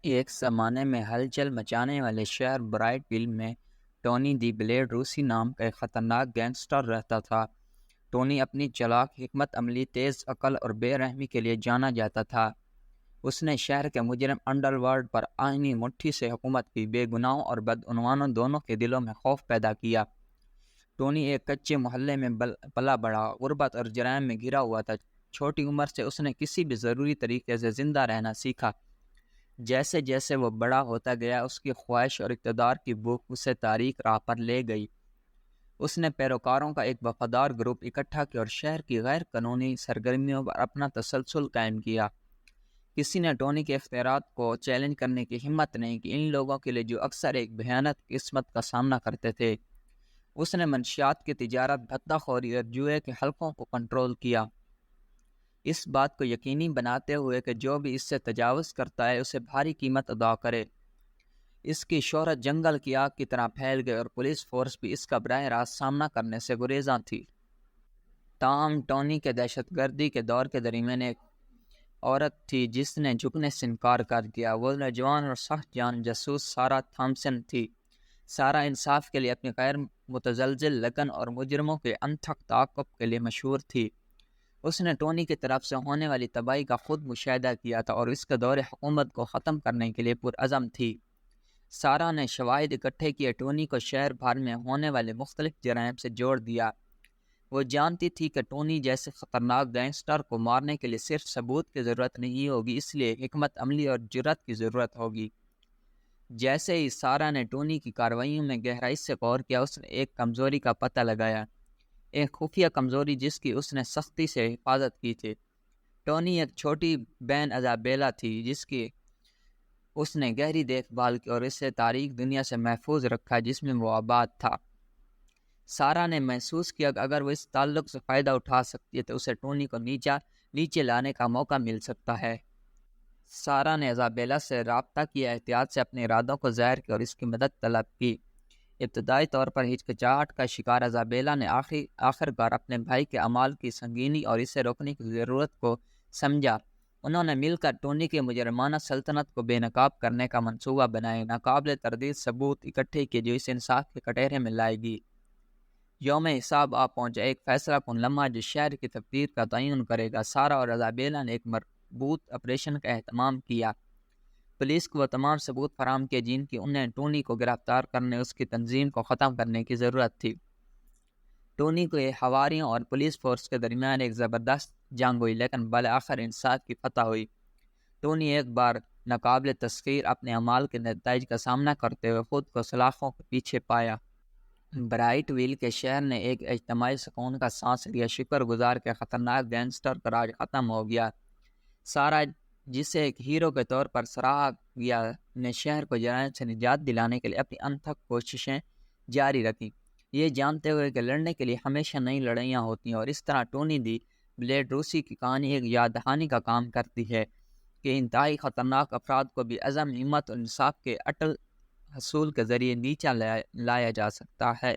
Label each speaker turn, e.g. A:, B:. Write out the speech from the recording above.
A: ایک زمانے میں ہلچل مچانے والے شہر برائٹ ویل میں ٹونی دی بلیڈ روسی نام کا ایک خطرناک گینگسٹر رہتا تھا۔ ٹونی اپنی چلاک حکمت عملی، تیز عقل اور بے رحمی کے لیے جانا جاتا تھا۔ اس نے شہر کے مجرم انڈر ورلڈ پر آئینی مٹھی سے حکومت کی، بے گناہوں اور بدعنوانوں دونوں کے دلوں میں خوف پیدا کیا۔ ٹونی ایک کچے محلے میں پلا بڑھا، غربت اور جرائم میں گھرا ہوا تھا۔ چھوٹی عمر سے اس نے کسی بھی ضروری طریقے سے زندہ رہنا سیکھا۔ جیسے جیسے وہ بڑا ہوتا گیا، اس کی خواہش اور اقتدار کی بھوک اسے تاریک راہ پر لے گئی۔ اس نے پیروکاروں کا ایک وفادار گروپ اکٹھا کیا اور شہر کی غیر قانونی سرگرمیوں پر اپنا تسلسل قائم کیا۔ کسی نے ٹونی کے اختیارات کو چیلنج کرنے کی ہمت نہیں کی، ان لوگوں کے لیے جو اکثر ایک بھیانک قسمت کا سامنا کرتے تھے۔ اس نے منشیات کی تجارت، بھتہ خوری اور جوئے کے حلقوں کو کنٹرول کیا، اس بات کو یقینی بناتے ہوئے کہ جو بھی اس سے تجاوز کرتا ہے اسے بھاری قیمت ادا کرے۔ اس کی شہرت جنگل کی آگ کی طرح پھیل گئی اور پولیس فورس بھی اس کا براہ راست سامنا کرنے سے گریزاں تھی۔ تاہم ٹونی کے دہشت گردی کے دور کے درمیان ایک عورت تھی جس نے جھکنے سے انکار کر دیا۔ وہ نوجوان اور سخت جان جاسوس سارا تھامسن تھی۔ سارا انصاف کے لیے، اپنی غیر متزلزل لگن اور مجرموں کے انتھک تعاقب کے لیے مشہور تھی۔ اس نے ٹونی کی طرف سے ہونے والی تباہی کا خود مشاہدہ کیا تھا اور اس کے دور حکومت کو ختم کرنے کے لیے پرعزم تھی۔ سارا نے شواہد اکٹھے کیے، ٹونی کو شہر بھر میں ہونے والے مختلف جرائم سے جوڑ دیا۔ وہ جانتی تھی کہ ٹونی جیسے خطرناک گینگسٹر کو مارنے کے لیے صرف ثبوت کی ضرورت نہیں ہوگی، اس لیے حکمت عملی اور جرأت کی ضرورت ہوگی۔ جیسے ہی سارا نے ٹونی کی کارروائیوں میں گہرائی سے غور کیا، اس نے ایک کمزوری کا پتہ لگایا، ایک خفیہ کمزوری جس کی اس نے سختی سے حفاظت کی تھی۔ ٹونی ایک چھوٹی بہن ایزابیلا تھی جس کی اس نے گہری دیکھ بھال کی اور اسے تاریک دنیا سے محفوظ رکھا جس میں وہ آباد تھا۔ سارا نے محسوس کیا کہ اگر وہ اس تعلق سے فائدہ اٹھا سکتی ہے تو اسے ٹونی کو نیچے لانے کا موقع مل سکتا ہے۔ سارا نے ایزابیلا سے رابطہ کیا، احتیاط سے اپنے ارادوں کو ظاہر کیا اور اس کی مدد طلب کی۔ ابتدائی طور پر ہچکچاہٹ کا شکار ایزابیلا نے آخرکار اپنے بھائی کے اعمال کی سنگینی اور اسے روکنے کی ضرورت کو سمجھا۔ انہوں نے مل کر ٹونی کی مجرمانہ سلطنت کو بے نقاب کرنے کا منصوبہ بنایا، ناقابل تردید ثبوت اکٹھے کیے جو اسے انصاف کے کٹہرے میں لائے گی۔ یوم حساب آ پہنچا، ایک فیصلہ کن لمحہ جو شہر کی تقدیر کا تعین کرے گا۔ سارا اور ایزابیلا نے ایک مربوط آپریشن کا اہتمام کیا۔ پولیس کو وہ تمام ثبوت فراہم کیے جن کی انہیں ٹونی کو گرفتار کرنے، اس کی تنظیم کو ختم کرنے کی ضرورت تھی۔ ٹونی کو حواریوں اور پولیس فورس کے درمیان ایک زبردست جنگ ہوئی، لیکن بالآخر انصاف کی فتح ہوئی۔ ٹونی ایک بار ناقابل تسخیر اپنے اعمال کے نتائج کا سامنا کرتے ہوئے خود کو سلاخوں کے پیچھے پایا۔ برائٹ ویل کے شہر نے ایک اجتماعی سکون کا سانس لیا، شکر گزار کہ خطرناک گینگسٹر کا راج ختم ہو گیا۔ سارا، جسے ایک ہیرو کے طور پر سراہا گیا، نے شہر کو جرائم سے نجات دلانے کے لیے اپنی انتھک کوششیں جاری رکھیں، یہ جانتے ہوئے کہ لڑنے کے لیے ہمیشہ نئی لڑائیاں ہوتی ہیں۔ اور اس طرح ٹونی دی بلیڈ روسی کی کہانی ایک یاد دہانی کا کام کرتی ہے کہ انتہائی خطرناک افراد کو بھی عزم، ہمت اور انصاف کے اٹل حصول کے ذریعے نیچا لایا جا سکتا ہے۔